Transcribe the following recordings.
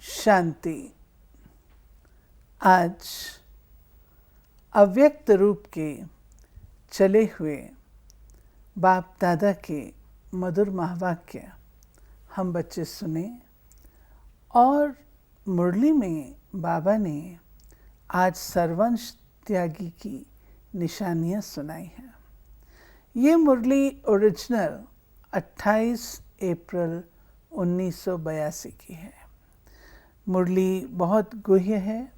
शांति। आज अव्यक्त रूप के चले हुए बाप दादा के मधुर महावाक्य हम बच्चे सुने और मुरली में बाबा ने आज सर्वंश त्यागी की निशानियाँ सुनाई हैं। ये मुरली ओरिजिनल 28 अप्रैल 1982 की है। मुरली बहुत गुह्य है।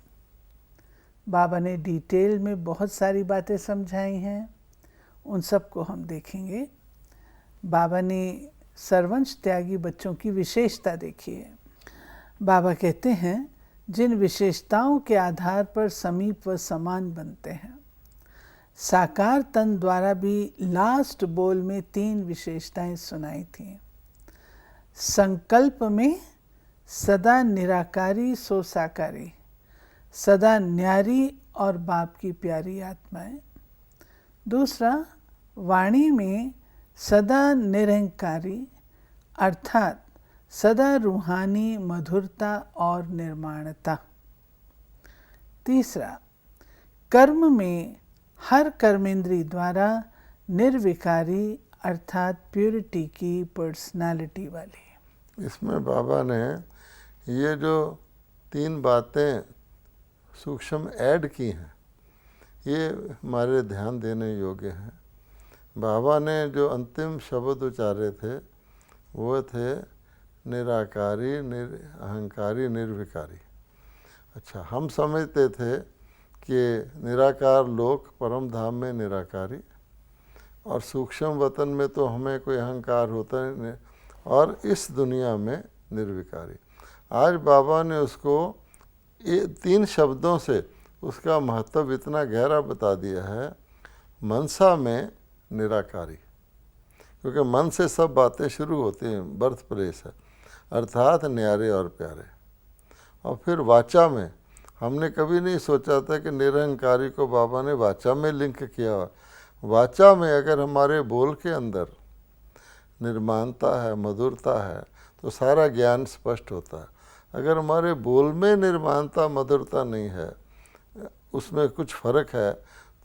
बाबा ने डिटेल में बहुत सारी बातें समझाई हैं, उन सब को हम देखेंगे। बाबा ने सर्वंश त्यागी बच्चों की विशेषता देखी है। बाबा कहते हैं जिन विशेषताओं के आधार पर समीप व समान बनते हैं। साकार तन द्वारा भी लास्ट बोल में 3 विशेषताएं सुनाई थी। संकल्प में सदा निराकारी सो साकारी, सदा न्यारी और बाप की प्यारी आत्माएं। दूसरा, वाणी में सदा निरहंकारी अर्थात सदा रूहानी मधुरता और निर्माणता। तीसरा, कर्म में हर कर्मेंद्री द्वारा निर्विकारी अर्थात प्योरिटी की पर्सनालिटी वाली। इसमें बाबा ने ये जो 3 बातें सूक्ष्म ऐड की हैं, ये हमारे ध्यान देने योग्य हैं। बाबा ने जो अंतिम शब्द उच्चारे थे वो थे निराकारी, अहंकारी, निर्विकारी। अच्छा, हम समझते थे कि निराकार लोक परम धाम में निराकारी और सूक्ष्म वतन में तो हमें कोई अहंकार होता है और इस दुनिया में निर्विकारी। आज बाबा ने उसको 3 शब्दों से उसका महत्व इतना गहरा बता दिया है। मनसा में निराकारी, क्योंकि मन से सब बातें शुरू होती हैं, बर्थ प्लेस है, अर्थात न्यारे और प्यारे। और फिर वाचा में हमने कभी नहीं सोचा था कि निरहंकारी को बाबा ने वाचा में लिंक किया। वाचा में अगर हमारे बोल के अंदर निर्माणता है, मधुरता है, तो सारा ज्ञान स्पष्ट होता है। अगर हमारे बोल में निर्माणता, मधुरता नहीं है, उसमें कुछ फर्क है,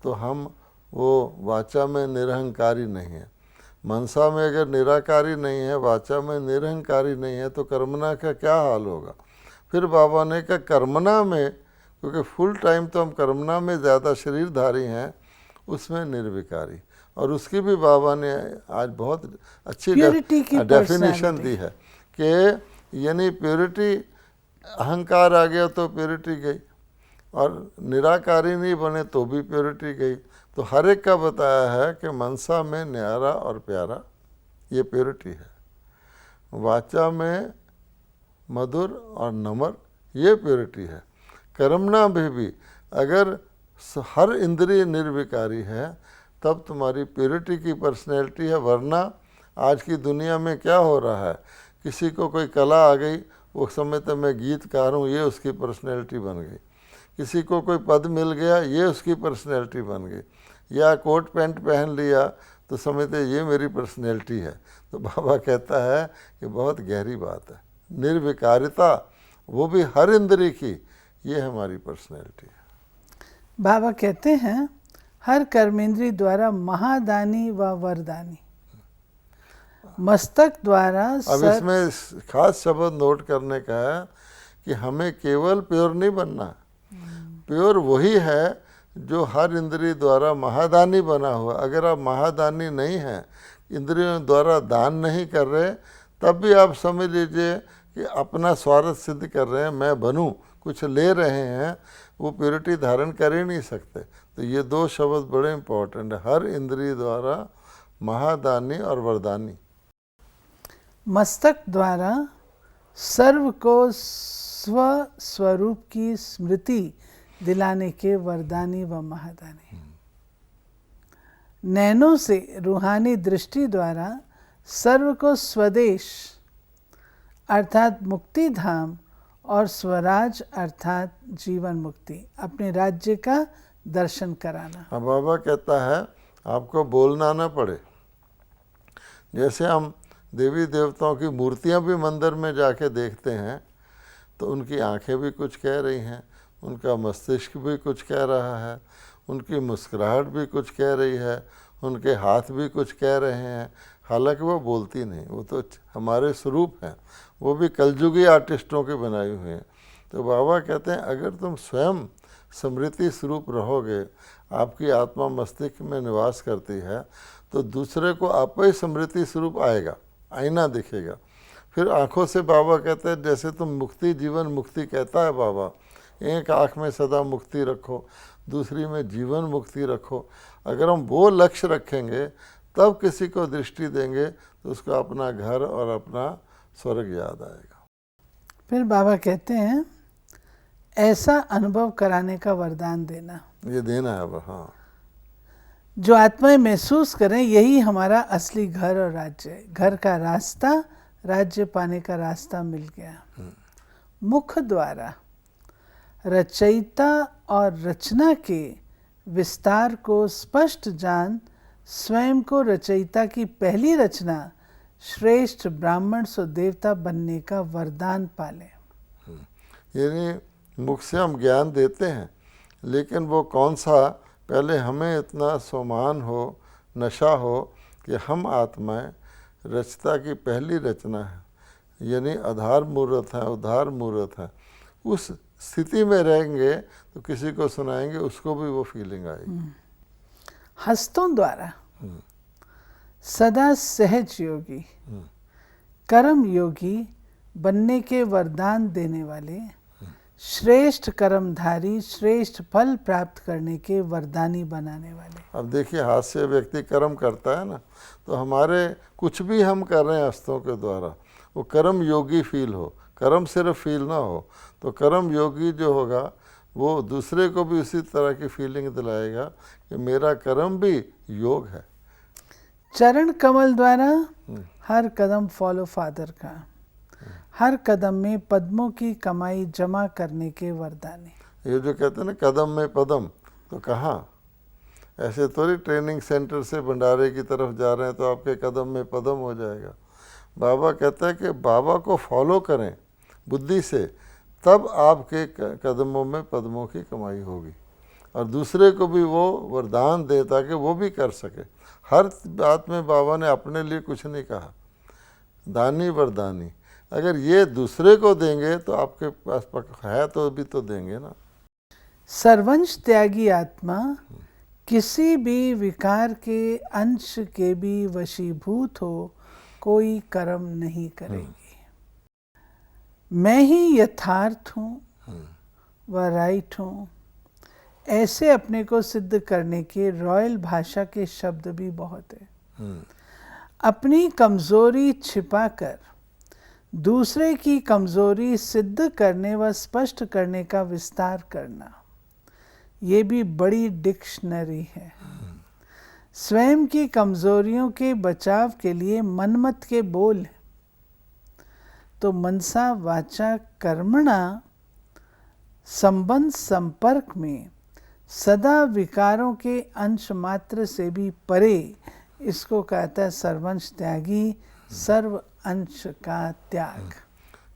तो हम वो वाचा में निरहंकारी नहीं है। मनसा में अगर निराकारी नहीं है, वाचा में निरहंकारी नहीं है, तो कर्मना का क्या हाल होगा। फिर बाबा ने कहा कर्मना में, क्योंकि फुल टाइम तो हम कर्मना में ज़्यादा शरीरधारी हैं, उसमें निर्विकारी। और उसकी भी बाबा ने आज बहुत अच्छी डेफिनेशन दी है कि यानी प्योरिटी, अहंकार आ गया तो प्योरिटी गई, और निराकारी नहीं बने तो भी प्योरिटी गई। तो हर एक का बताया है कि मनसा में न्यारा और प्यारा, ये प्योरिटी है। वाचा में मधुर और नम्र, ये प्योरिटी है। कर्मणा में भी अगर हर इंद्रिय निर्विकारी है, तब तुम्हारी प्योरिटी की पर्सनैलिटी है। वरना आज की दुनिया में क्या हो रहा है, किसी को कोई कला आ गई, वो समझता मैं गीतकार हूँ, ये उसकी पर्सनैलिटी बन गई। किसी को कोई पद मिल गया, ये उसकी पर्सनैलिटी बन गई। या कोट पैंट पहन लिया तो समझते ये मेरी पर्सनैलिटी है। तो बाबा कहता है कि बहुत गहरी बात है। निर्विकारिता, वो भी हर इंद्रिय की, ये हमारी पर्सनैलिटी है। बाबा कहते हैं हर कर्मेंद्री द्वारा महादानी व वरदानी, मस्तक द्वारा। अब इसमें खास शब्द नोट करने का है कि हमें केवल प्योर नहीं बनना। प्योर वही है जो हर इंद्रिय द्वारा महादानी बना हुआ। अगर आप महादानी नहीं हैं, इंद्रियों द्वारा दान नहीं कर रहे, तब भी आप समझ लीजिए कि अपना स्वार्थ सिद्ध कर रहे हैं, मैं बनूं, कुछ ले रहे हैं, वो प्योरिटी धारण कर ही नहीं सकते। तो ये 2 शब्द बड़े इंपॉर्टेंट है, हर इंद्रिय द्वारा महादानी और वरदानी। मस्तक द्वारा सर्व को स्वस्वरूप की स्मृति दिलाने के वरदानी व महादानी। नैनों से रूहानी दृष्टि द्वारा सर्व को स्वदेश अर्थात मुक्ति धाम और स्वराज अर्थात जीवन मुक्ति, अपने राज्य का दर्शन कराना। अब बाबा कहता है आपको बोलना ना पड़े। जैसे हम देवी देवताओं की मूर्तियां भी मंदिर में जाके देखते हैं, तो उनकी आंखें भी कुछ कह रही हैं, उनका मस्तिष्क भी कुछ कह रहा है, उनकी मुस्कुराहट भी कुछ कह रही है, उनके हाथ भी कुछ कह रहे हैं, हालांकि वो बोलती नहीं, वो तो हमारे स्वरूप हैं, वो भी कलयुगी आर्टिस्टों के बनाए हुए हैं। तो बाबा कहते हैं अगर तुम स्वयं स्मृति स्वरूप रहोगे, आपकी आत्मा मस्तिष्क में निवास करती है, तो दूसरे को आप ही स्मृति स्वरूप आएगा, आईना दिखेगा। फिर आँखों से बाबा कहते हैं जैसे तुम मुक्ति, जीवन मुक्ति कहता है बाबा, एक आँख में सदा मुक्ति रखो, दूसरी में जीवन मुक्ति रखो। अगर हम वो लक्ष्य रखेंगे तब किसी को दृष्टि देंगे तो उसको अपना घर और अपना स्वर्ग याद आएगा। फिर बाबा कहते हैं ऐसा अनुभव कराने का वरदान देना, ये देना है अब। हाँ, जो आत्माएं महसूस करें यही हमारा असली घर और राज्य है। घर का रास्ता, राज्य पाने का रास्ता मिल गया। मुख द्वारा रचयिता और रचना के विस्तार को स्पष्ट जान, स्वयं को रचयिता की पहली रचना श्रेष्ठ ब्राह्मण सो देवता बनने का वरदान पाले। यानी मुख से हम ज्ञान देते हैं, लेकिन वो कौन सा, पहले हमें इतना सम्मान हो, नशा हो कि हम आत्माएं रचता की पहली रचना है, यानी आधार मूर्त है, उद्धार मूर्त है। उस स्थिति में रहेंगे तो किसी को सुनाएंगे, उसको भी वो फीलिंग आएगी। हस्तों द्वारा सदा सहज योगी, कर्म योगी बनने के वरदान देने वाले, श्रेष्ठ कर्मधारी, श्रेष्ठ फल प्राप्त करने के वरदानी बनाने वाले। अब देखिए, हाथ से व्यक्ति कर्म करता है ना, तो हमारे कुछ भी हम कर रहे हैं हस्तों के द्वारा, वो कर्म योगी फील हो, कर्म सिर्फ फील ना हो। तो कर्म योगी जो होगा वो दूसरे को भी उसी तरह की फीलिंग दिलाएगा कि मेरा कर्म भी योग है। चरण कमल द्वारा हर कदम फॉलो फादर का, हर कदम में पद्मों की कमाई जमा करने के वरदानी। ये जो कहते हैं ना कदम में पदम, तो कहाँ, ऐसे थोड़ी ट्रेनिंग सेंटर से भंडारे की तरफ जा रहे हैं तो आपके कदम में पदम हो जाएगा। बाबा कहता है कि बाबा को फॉलो करें बुद्धि से, तब आपके कदमों में पद्मों की कमाई होगी, और दूसरे को भी वो वरदान दे ताकि वो भी कर सके। हर बात में बाबा ने अपने लिए कुछ नहीं कहा, दानी वरदानी। अगर ये दूसरे को देंगे तो आपके पास है तो भी तो देंगे ना। सर्वंश त्यागी आत्मा किसी भी विकार के अंश के भी वशीभूत हो कोई कर्म नहीं करेगी। मैं ही यथार्थ हूँ व राइट हूँ, ऐसे अपने को सिद्ध करने के रॉयल भाषा के शब्द भी बहुत है। अपनी कमजोरी छिपाकर दूसरे की कमजोरी सिद्ध करने व स्पष्ट करने का विस्तार करना, ये भी बड़ी डिक्शनरी है। स्वयं की कमजोरियों के बचाव के लिए मनमत के बोल है, तो मनसा वाचा कर्मणा संबंध संपर्क में सदा विकारों के अंश मात्र से भी परे, इसको कहता है सर्वंश त्यागी, सर्व अंश का त्याग।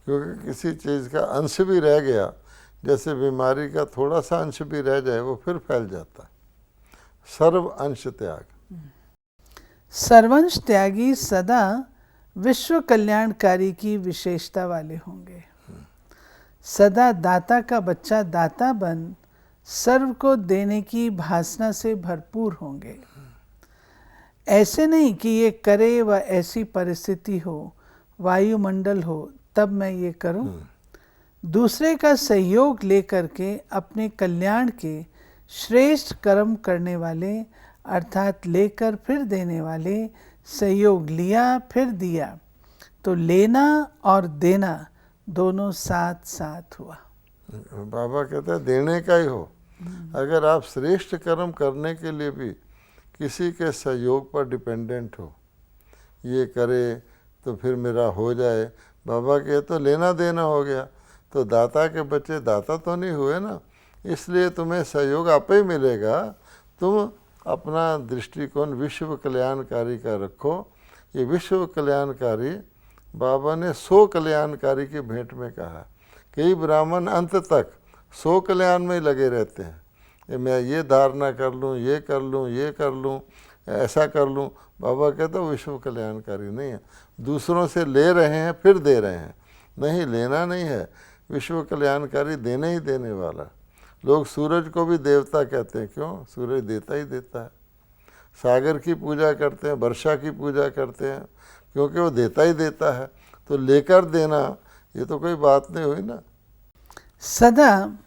क्योंकि किसी चीज़ का अंश भी रह गया, जैसे बीमारी का थोड़ा सा अंश भी रह जाए वो फिर फैल जाता है। सर्व अंश त्याग। सर्वंश त्यागी सदा विश्व कल्याणकारी की विशेषता वाले होंगे। सदा दाता का बच्चा दाता बन सर्व को देने की भासना से भरपूर होंगे। ऐसे नहीं कि ये करे व ऐसी परिस्थिति हो, वायुमंडल हो तब मैं ये करूं। दूसरे का सहयोग लेकर के अपने कल्याण के श्रेष्ठ कर्म करने वाले, अर्थात लेकर फिर देने वाले। सहयोग लिया फिर दिया, तो लेना और देना दोनों साथ साथ हुआ। बाबा कहते हैं देने का ही हो। अगर आप श्रेष्ठ कर्म करने के लिए भी किसी के सहयोग पर डिपेंडेंट हो, ये करे तो फिर मेरा हो जाए, बाबा के तो लेना देना हो गया, तो दाता के बच्चे दाता तो नहीं हुए ना, इसलिए तुम्हें सहयोग आप ही मिलेगा। तुम अपना दृष्टिकोण विश्व कल्याणकारी का रखो। ये विश्व कल्याणकारी बाबा ने 100 कल्याणकारी की भेंट में कहा कई ब्राह्मण अंत तक सो कल्याण में ही लगे रहते हैं कि मैं ये धारणा कर लूँ, ये कर लूँ, ये कर लूँ, ऐसा कर लूँ। बाबा कहते हैं विश्व कल्याणकारी नहीं है। दूसरों से ले रहे हैं फिर दे रहे हैं, नहीं लेना नहीं है। विश्व कल्याणकारी देने ही देने वाला। लोग सूरज को भी देवता कहते हैं, क्यों? सूरज देता ही देता है। सागर की पूजा करते हैं, वर्षा की पूजा करते हैं, क्योंकि वो देता ही देता है। तो लेकर देना ये तो कोई बात नहीं हुई ना। सदा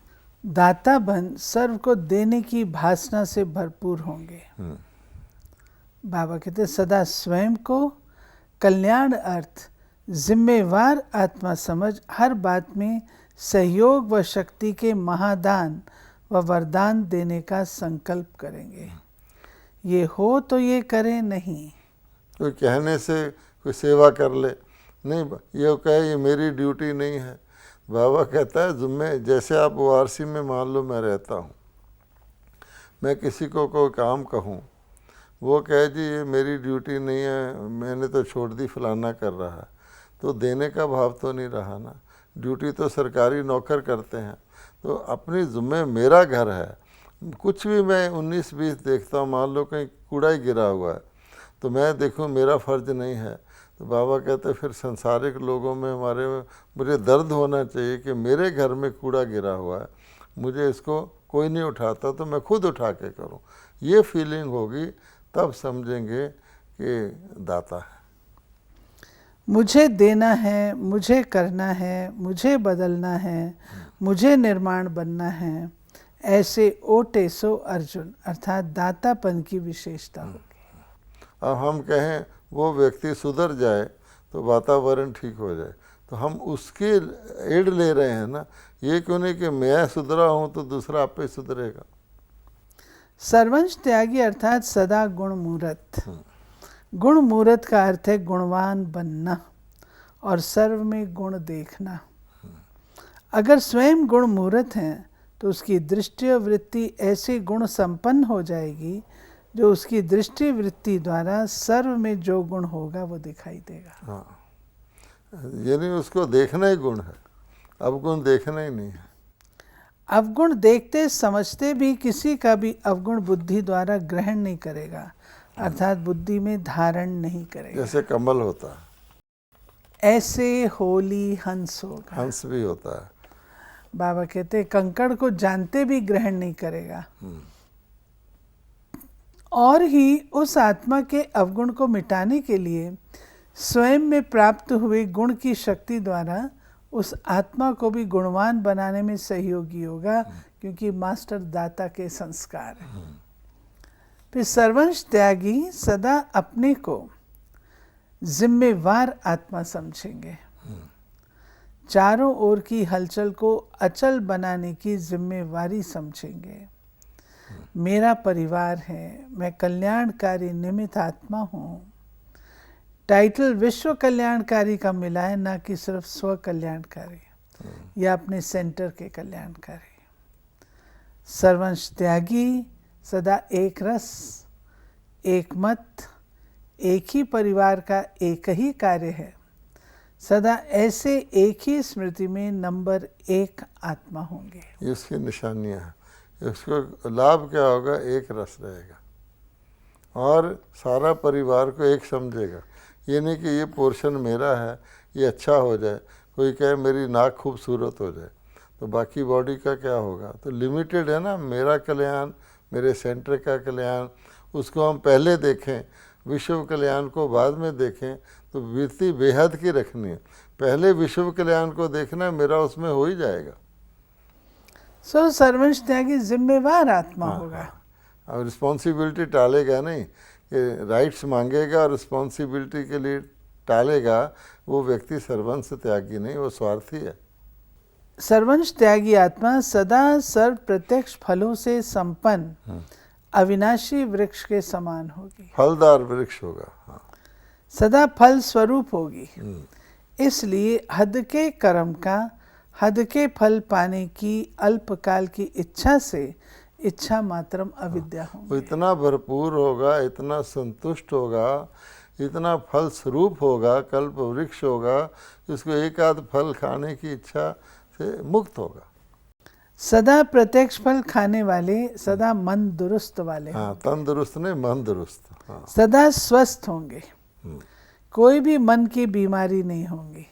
दाता बन सर्व को देने की भासना से भरपूर होंगे। बाबा कहते सदा स्वयं को कल्याण अर्थ जिम्मेवार आत्मा समझ हर बात में सहयोग व शक्ति के महादान व वरदान देने का संकल्प करेंगे। ये हो तो ये करें नहीं। कोई कहने से कोई सेवा कर ले नहीं, ये कहे ये मेरी ड्यूटी नहीं है। बाबा कहता है जुम्मे, जैसे आप वारसी में मान लो मैं रहता हूँ, मैं किसी को कोई काम कहूँ, वो कहे जी ये मेरी ड्यूटी नहीं है, मैंने तो छोड़ दी, फलाना कर रहा है, तो देने का भाव तो नहीं रहा ना। ड्यूटी तो सरकारी नौकर करते हैं। तो अपनी जुम्मे मेरा घर है, कुछ भी मैं 19-20 देखता हूँ, मान लो कहीं कूड़ा ही गिरा हुआ है तो मैं देखूँ मेरा फ़र्ज नहीं है। तो बाबा कहते फिर संसारिक लोगों में हमारे में मुझे दर्द होना चाहिए कि मेरे घर में कूड़ा गिरा हुआ है, मुझे इसको कोई नहीं उठाता तो मैं खुद उठा के करूँ। ये फीलिंग होगी तब समझेंगे कि दाता है। मुझे देना है, मुझे करना है, मुझे बदलना है, मुझे निर्माण बनना है, ऐसे ओटे सो अर्जुन, अर्थात दातापन की विशेषता होगी। अब हम कहें वो व्यक्ति सुधर जाए तो वातावरण ठीक हो जाए, तो हम उसकी एड ले रहे हैं ना। ये क्यों नहीं कि मैं सुधरा हूँ तो दूसरा आप पे सुधरेगा। सर्वंश त्यागी अर्थात सदा गुण मूर्त। गुण मूर्त का अर्थ है गुणवान बनना और सर्व में गुण देखना। अगर स्वयं गुण मूर्त हैं तो उसकी दृष्टि और वृत्ति ऐसे गुण संपन्न हो जाएगी जो उसकी दृष्टि वृत्ति द्वारा सर्व में जो गुण होगा वो दिखाई देगा। हाँ, यानी उसको देखना ही गुण है, अवगुण देखना ही नहीं है। अवगुण देखते समझते भी किसी का भी अवगुण बुद्धि द्वारा ग्रहण नहीं करेगा, अर्थात बुद्धि में धारण नहीं करेगा। जैसे कमल होता है ऐसे होली हंस होगा। हंस भी होता है। बाबा कहते कंकड़ को जानते भी ग्रहण नहीं करेगा। और ही उस आत्मा के अवगुण को मिटाने के लिए स्वयं में प्राप्त हुए गुण की शक्ति द्वारा उस आत्मा को भी गुणवान बनाने में सहयोगी होगा, क्योंकि मास्टर दाता के संस्कार है। फिर सर्वंश त्यागी सदा अपने को जिम्मेवार आत्मा समझेंगे। चारों ओर की हलचल को अचल बनाने की जिम्मेवारी समझेंगे। मेरा परिवार है, मैं कल्याणकारी निमित्त आत्मा हूँ। टाइटल विश्व कल्याणकारी का मिला है, ना कि सिर्फ स्व कल्याणकारी या अपने सेंटर के कल्याणकारी। सर्वंश त्यागी सदा एक रस, एक मत, एक ही परिवार का एक ही कार्य है। सदा ऐसे एक ही स्मृति में नंबर 1 आत्मा होंगे। ये उसकी निशानियाँ हैं। इसको लाभ क्या होगा? एक रस रहेगा और सारा परिवार को एक समझेगा। ये नहीं कि ये पोर्शन मेरा है, ये अच्छा हो जाए। कोई कहे मेरी नाक खूबसूरत हो जाए तो बाकी बॉडी का क्या होगा? तो लिमिटेड है ना। मेरा कल्याण, मेरे सेंटर का कल्याण, उसको हम पहले देखें, विश्व कल्याण को बाद में देखें। तो वृत्ति बेहद की रखनी है। पहले विश्व कल्याण को देखना, मेरा उसमें हो ही जाएगा। सो सर्वंश त्यागी जिम्मेवार आत्मा होगा। और रिस्पॉन्सिबिलिटी टालेगा नहीं कि राइट्स मांगेगा और रिस्पॉन्सिबिलिटी के लिए टालेगा। वो व्यक्ति सर्वंश त्यागी नहीं, वो स्वार्थी है। सर्वंश त्यागी आत्मा सदा सर्व प्रत्यक्ष फलों से संपन्न अविनाशी वृक्ष के समान होगी। फलदार वृक्ष होगा। हाँ। सदा फल स्वरूप होगी। इसलिए हद के कर्म का हद के फल पाने की अल्पकाल की इच्छा से इच्छा मात्रम अविद्या होगी। वो इतना भरपूर होगा, इतना संतुष्ट होगा, इतना फल स्वरूप होगा, कल्प वृक्ष होगा, उसको एक आध फल खाने की इच्छा से मुक्त होगा। सदा प्रत्यक्ष फल खाने वाले सदा मन दुरुस्त वाले, हाँ, तंदुरुस्त नहीं, मन दुरुस्त। हाँ। सदा स्वस्थ होंगे, कोई भी मन की बीमारी नहीं होंगी,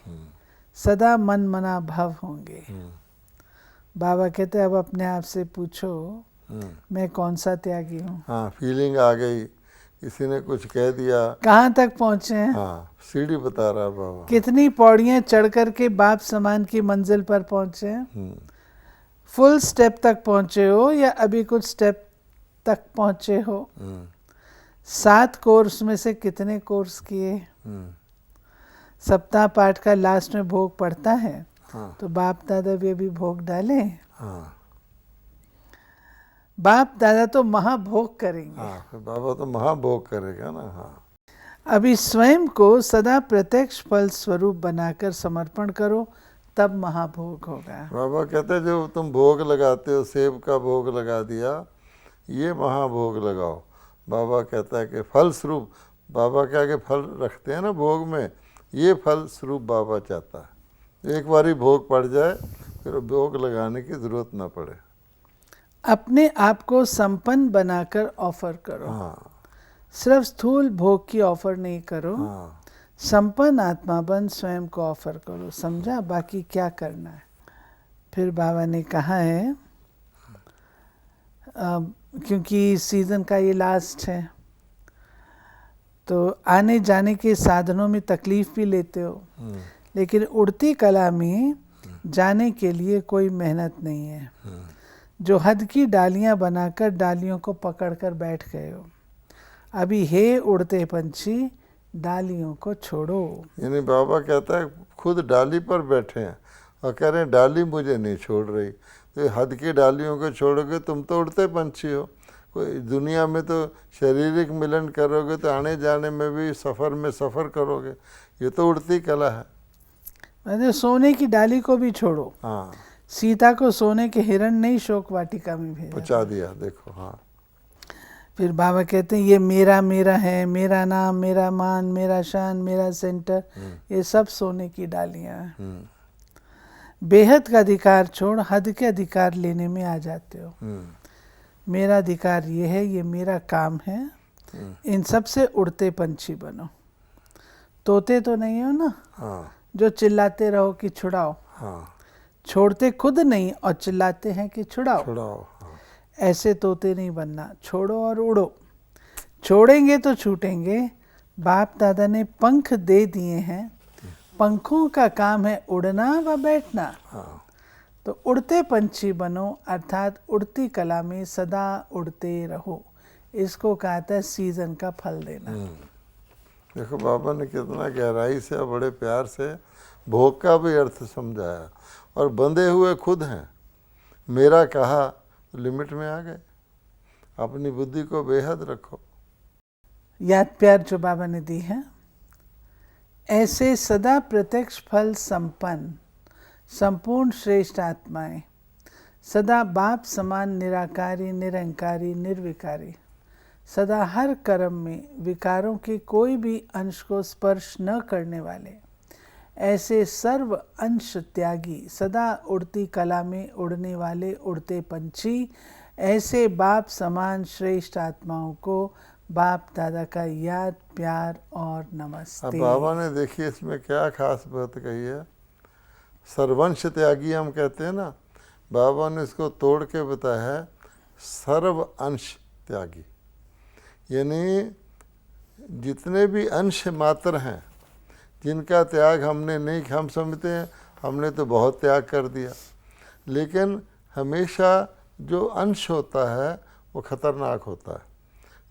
सदा मन मना भव होंगे। बाबा कहते अब अपने आप से पूछो मैं कौन सा त्यागी हूँ। हाँ, फीलिंग आ गई, किसी ने कुछ कह दिया, कहाँ तक पहुँचे हैं, हाँ, सीढ़ी बता रहा बाबा, कितनी पौड़ियाँ चढ़ करके बाप समान की मंजिल पर पहुँचे हैं। फुल स्टेप तक पहुँचे हो या अभी कुछ स्टेप तक पहुँचे हो। 7 कोर्स में से कितने कोर्स किए। सप्ताह पाठ का लास्ट में भोग पड़ता है। हाँ। तो बाप दादा भी अभी भोग डाले। हाँ। बाप दादा तो महाभोग करेंगे। हाँ, फिर बाबा तो महाभोग करेगा ना। हाँ। अभी स्वयं को सदा प्रत्यक्ष फल स्वरूप बनाकर समर्पण करो, तब महाभोग होगा। बाबा कहते हैं जो तुम भोग लगाते हो, सेब का भोग लगा दिया, ये महाभोग लगाओ। बाबा कहता है कि फल स्वरूप, बाबा के आगे फल रखते हैं ना भोग में, ये फल स्वरूप बाबा चाहता है। एक बारी भोग पड़ जाए फिर भोग लगाने की जरूरत ना पड़े। अपने आप को संपन्न बनाकर ऑफर करो। हाँ। सिर्फ स्थूल भोग की ऑफर नहीं करो। हाँ। संपन्न आत्मा बन स्वयं को ऑफर करो। समझा, बाकी क्या करना है। फिर बाबा ने कहा है क्योंकि सीज़न का ये लास्ट है तो आने जाने के साधनों में तकलीफ भी लेते हो, लेकिन उड़ती कला में जाने के लिए कोई मेहनत नहीं है। जो हद की डालियां बनाकर डालियों को पकड़कर बैठ गए हो, अभी हे उड़ते पंछी डालियों को छोड़ो। यानी बाबा कहता है खुद डाली पर बैठे हैं और कह रहे हैं डाली मुझे नहीं छोड़ रही। तो हद की डालियों को छोड़ोगे तुम तो उड़ते पंछी हो। कोई दुनिया में तो शारीरिक मिलन करोगे तो आने जाने में भी सफ़र में सफ़र करोगे, ये तो उड़ती कला है। मतलब सोने की डाली को भी छोड़ो। हाँ। सीता को सोने के हिरण नहीं शोक वाटिका में भेजा, पहुँचा दिया, देखो। हाँ। फिर बाबा कहते हैं ये मेरा मेरा है, मेरा नाम, मेरा मान, मेरा शान, मेरा सेंटर, ये सब सोने की डालियाँ हैं। बेहद का अधिकार छोड़ हद के अधिकार लेने में आ जाते हो। मेरा अधिकार ये है, ये मेरा काम है, इन सब से उड़ते पंछी बनो। तोते तो नहीं हो ना। हाँ। जो चिल्लाते रहो कि छुड़ाओ। हाँ। छोड़ते खुद नहीं और चिल्लाते हैं कि छुड़ाओ। छुड़ाओ। हाँ। ऐसे तोते नहीं बनना, छोड़ो और उड़ो। छोड़ेंगे तो छूटेंगे। बाप दादा ने पंख दे दिए हैं, पंखों का काम है उड़ना व बैठना। हाँ। तो उड़ते पंछी बनो, अर्थात उड़ती कला में सदा उड़ते रहो। इसको कहता है सीजन का फल देना। देखो बाबा ने कितना गहराई से और बड़े प्यार से भोग का भी अर्थ समझाया। और बंधे हुए खुद हैं, मेरा कहा तो लिमिट में आ गए। अपनी बुद्धि को बेहद रखो। याद प्यार जो बाबा ने दी है, ऐसे सदा प्रत्यक्ष फल संपन्न संपूर्ण श्रेष्ठ आत्माएं, सदा बाप समान निराकारी, निरंकारी, निर्विकारी, सदा हर कर्म में विकारों के कोई भी अंश को स्पर्श न करने वाले, ऐसे सर्व अंश त्यागी, सदा उड़ती कला में उड़ने वाले उड़ते पंछी, ऐसे बाप समान श्रेष्ठ आत्माओं को बाप दादा का याद प्यार और नमस्ते। अब बाबा ने देखिए इसमें क्या खास बात कही है। सर्वंश त्यागी हम कहते हैं ना, बाबा ने इसको तोड़ के बताया है सर्व अंश त्यागी। यानी जितने भी अंश मात्र हैं जिनका त्याग हमने नहीं, हम समझते हैं हमने तो बहुत त्याग कर दिया, लेकिन हमेशा जो अंश होता है वो खतरनाक होता है।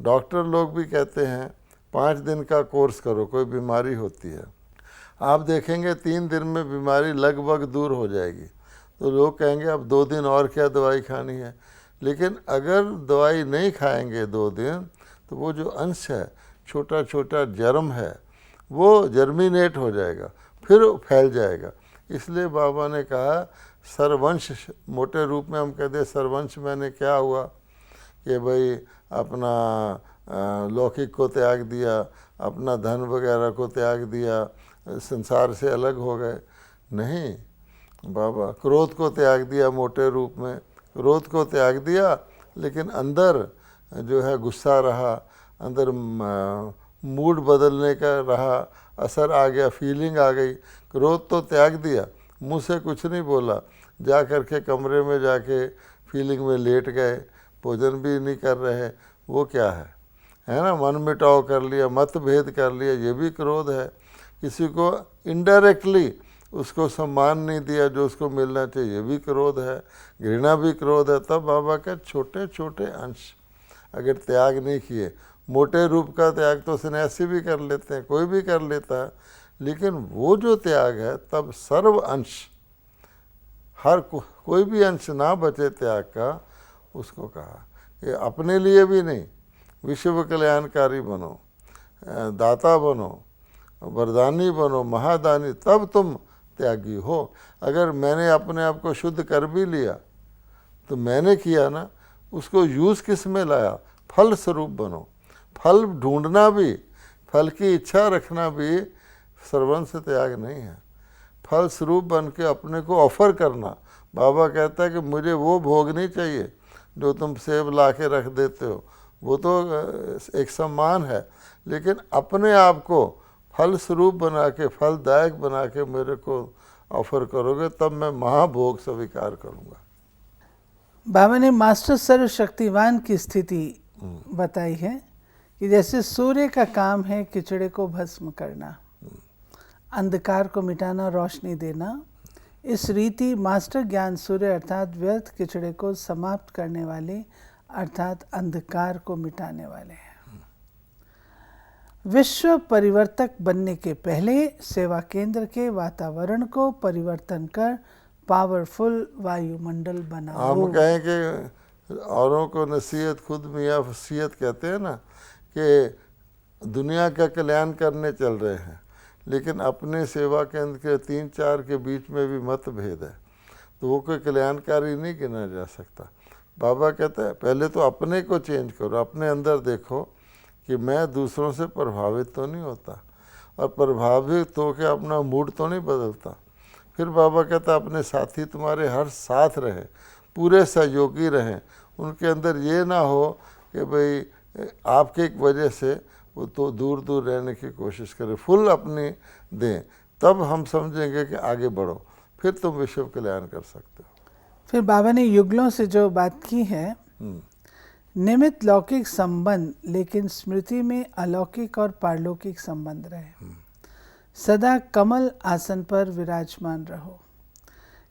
डॉक्टर लोग भी कहते हैं 5 दिन का कोर्स करो, कोई बीमारी होती है, आप देखेंगे 3 दिन में बीमारी लगभग दूर हो जाएगी। तो लोग कहेंगे अब 2 दिन और क्या दवाई खानी है। लेकिन अगर दवाई नहीं खाएंगे 2 दिन तो वो जो अंश है, छोटा छोटा जर्म है, वो जर्मिनेट हो जाएगा, फिर फैल जाएगा। इसलिए बाबा ने कहा सर्वंश, मोटे रूप में हम कहते हैं सर्वंश मैंने क्या हुआ कि भाई अपना लौकिक को त्याग दिया, अपना धन वगैरह को त्याग दिया, संसार से अलग हो गए। नहीं, बाबा क्रोध को त्याग दिया, मोटे रूप में क्रोध को त्याग दिया, लेकिन अंदर जो है गुस्सा रहा, अंदर मूड बदलने का रहा, असर आ गया, फीलिंग आ गई। क्रोध तो त्याग दिया, मुंह से कुछ नहीं बोला, जा कर के कमरे में जाके फीलिंग में लेट गए, भोजन भी नहीं कर रहे, वो क्या है ना, मन मिटाव कर लिया, मतभेद कर लिया, ये भी क्रोध है। किसी को इनडायरेक्टली उसको सम्मान नहीं दिया जो उसको मिलना चाहिए, ये भी क्रोध है। घृणा भी क्रोध है। तब बाबा के छोटे छोटे अंश अगर त्याग नहीं किए, मोटे रूप का त्याग तो सन्यासी भी कर लेते हैं, कोई भी कर लेता है, लेकिन वो जो त्याग है तब सर्व अंश, हर कोई भी अंश ना बचे त्याग का, उसको कहा कि अपने लिए भी नहीं, विश्व कल्याणकारी बनो, दाता बनो, वरदानी बनो, महादानी, तब तुम त्यागी हो। अगर मैंने अपने आप को शुद्ध कर भी लिया तो मैंने किया ना, उसको यूज़ किस में लाया, फल स्वरूप बनो। फल ढूंढना भी, फल की इच्छा रखना भी सर्वंश त्याग नहीं है। फल स्वरूप बन के अपने को ऑफर करना। बाबा कहता है कि मुझे वो भोग नहीं चाहिए जो तुम सेब ला के रख देते हो, वो तो एक सम्मान है, लेकिन अपने आप को फल स्वरूप बना के, फलदायक बना के मेरे को ऑफर करोगे, तब मैं महाभोग स्वीकार करूँगा। बाबा ने मास्टर सर्वशक्तिवान की स्थिति बताई है कि जैसे सूर्य का काम है किचड़े को भस्म करना, अंधकार को मिटाना, रोशनी देना, इस रीति मास्टर ज्ञान सूर्य अर्थात व्यर्थ किचड़े को समाप्त करने वाले अर्थात अंधकार को मिटाने वाले हैं। विश्व परिवर्तक बनने के पहले सेवा केंद्र के वातावरण को परिवर्तन कर पावरफुल वायुमंडल बनाओ। हम कहें कि औरों को नसीहत, खुद मियाँ वसीयत कहते हैं ना, कि दुनिया का कल्याण करने चल रहे हैं, लेकिन अपने सेवा केंद्र के 3-4 के बीच में भी मतभेद है, तो वो कोई कल्याणकारी नहीं गिना जा सकता। बाबा कहता है पहले तो अपने को चेंज करो, अपने अंदर देखो कि मैं दूसरों से प्रभावित तो नहीं होता, और प्रभावित होकर अपना मूड तो नहीं बदलता। फिर बाबा कहता अपने साथी तुम्हारे हर साथ रहे, पूरे सहयोगी रहें, उनके अंदर ये ना हो कि भाई आपके एक वजह से वो तो दूर दूर रहने की कोशिश करें, फुल अपनी दें, तब हम समझेंगे कि आगे बढ़ो, फिर तुम विश्व कल्याण कर सकते हो। फिर बाबा ने युगलों से जो बात की है, निमित्त लौकिक संबंध लेकिन स्मृति में अलौकिक और पारलौकिक संबंध रहे। सदा कमल आसन पर विराजमान रहो,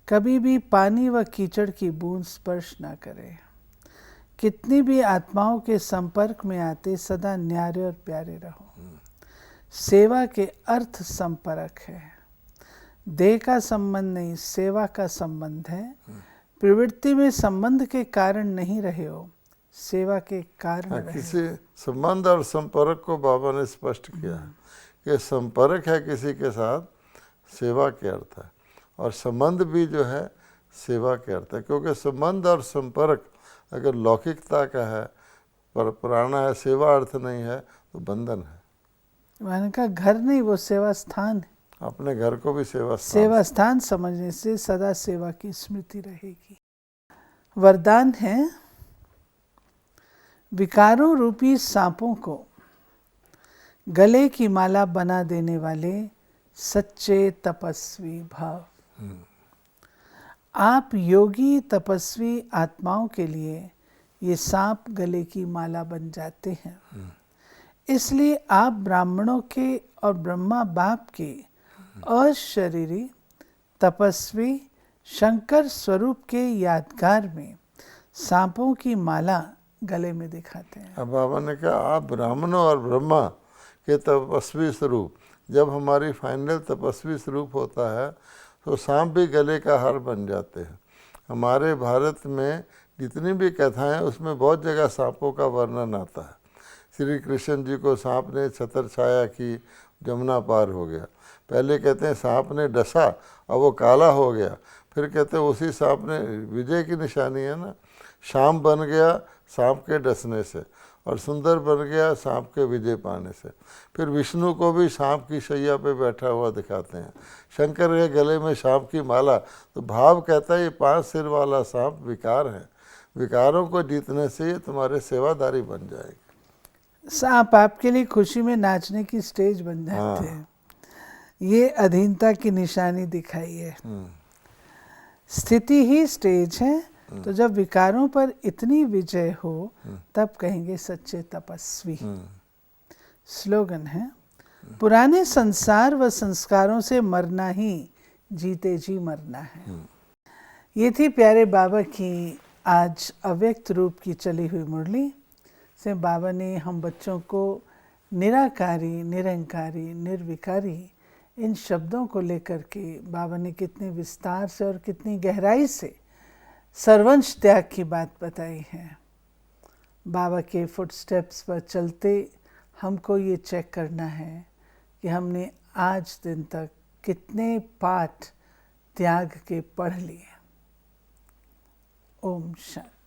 कभी भी पानी व कीचड़ की बूंद स्पर्श न करे। कितनी भी आत्माओं के संपर्क में आते सदा न्यारे और प्यारे रहो। सेवा के अर्थ संपर्क है, देह का संबंध नहीं, सेवा का संबंध है। प्रवृत्ति में संबंध के कारण नहीं रहे हो, सेवा के कारण रहे। किसी संबंध और संपर्क को बाबा ने स्पष्ट किया है कि संपर्क है किसी के साथ, सेवा के अर्थ है, और संबंध भी जो है सेवा के अर्थ है। क्योंकि संबंध और संपर्क अगर लौकिकता का है, पर पुराना है, सेवा अर्थ नहीं है, तो बंधन है। मैंने कहा घर नहीं, वो सेवा स्थान है। अपने घर को भी सेवा स्थान समझने से सदा सेवा की स्मृति रहेगी। वरदान है, विकारों रूपी सांपों को गले की माला बना देने वाले सच्चे तपस्वी भाव। आप योगी तपस्वी आत्माओं के लिए ये सांप गले की माला बन जाते हैं। इसलिए आप ब्राह्मणों के और ब्रह्मा बाप के अशरीरी तपस्वी शंकर स्वरूप के यादगार में सांपों की माला गले में दिखाते हैं। अब बाबा ने कहा आप ब्राह्मणों और ब्रह्मा के तपस्वी स्वरूप, जब हमारी फाइनल तपस्वी स्वरूप होता है तो सांप भी गले का हार बन जाते हैं। हमारे भारत में जितनी भी कथाएं, उसमें बहुत जगह सांपों का वर्णन आता है। श्री कृष्ण जी को सांप ने छत्र छाया की, जमुना पार हो गया। पहले कहते हैं सांप ने डसा और वो काला हो गया, फिर कहते हैं उसी सांप ने, विजय की निशानी है ना, शाम बन गया सांप के डसने से, और सुंदर बन गया सांप के विजय पाने से। फिर विष्णु को भी सांप की शैया पे बैठा हुआ दिखाते हैं, शंकर के गले में सांप की माला। तो भाव कहता है ये 5 सिर वाला सांप विकार है, विकारों को जीतने से ये तुम्हारे सेवादारी बन जाएगा। सांप आपके लिए खुशी में नाचने की स्टेज बन जाते हैं। ये अधीनता की निशानी दिखाई है। स्थिति ही स्टेज है, तो जब विकारों पर इतनी विजय हो तब कहेंगे सच्चे तपस्वी। स्लोगन है, पुराने संसार व संस्कारों से मरना ही जीते जी मरना है। ये थी प्यारे बाबा की आज अव्यक्त रूप की चली हुई मुरली से बाबा ने हम बच्चों को निराकारी, निरंकारी, निर्विकारी इन शब्दों को लेकर के बाबा ने कितने विस्तार से और कितनी गहराई से सर्वंश त्याग की बात बताई है। बाबा के फुटस्टेप्स पर चलते हमको ये चेक करना है कि हमने आज दिन तक कितने पाठ त्याग के पढ़ लिए। ओम शांति।